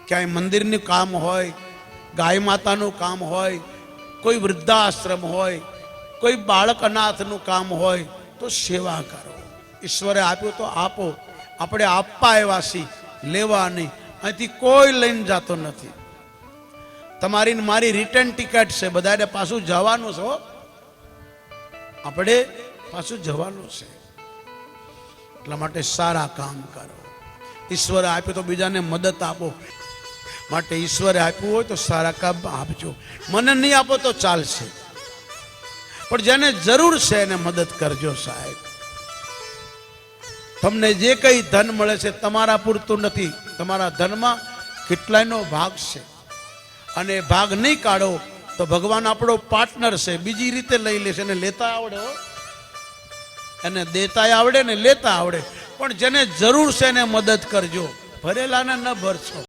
ક્યાંય મંદિરનું કામ હોય, ગાય માતાનું કામ હોય, કોઈ વૃદ્ધાશ્રમ હોય, કોઈ બાળક અનાથનું કામ હોય તો સેવા કરો. ઈશ્વરે આપ્યું તો આપો. આપણે આપવા આવ્યા છીએ, લેવા નહીં. અહીંથી કોઈ લઈને જતો નથી. તમારી મારી રિટર્ન ટિકિટ છે, બધાને પાછું જવાનું છે. આપણે પાછું જવાનું છે. એટલા માટે સારા કામ કરો. ઈશ્વરે આપ્યું તો બીજાને મદદ આપો. માટે ઈશ્વરે આપ્યું હોય તો સારા કામ આપજો. મને નહીં આપો તો ચાલશે, પણ જેને જરૂર છે એને મદદ કરજો સાહેબ. તમને જે કઈ ધન મળે છે તમારા પૂરતું નથી. તમારા ધનમાં કેટલાયનો ભાગ છે, અને ભાગ નહીં કાઢો તો ભગવાન આપણો પાર્ટનર છે, બીજી રીતે લઈ લેશે. એને લેતા આવડે હો, એને દેતા આવડે ને લેતા આવડે. પણ જેને જરૂર છે એને મદદ કરજો, ભરેલાને ન ભરશો.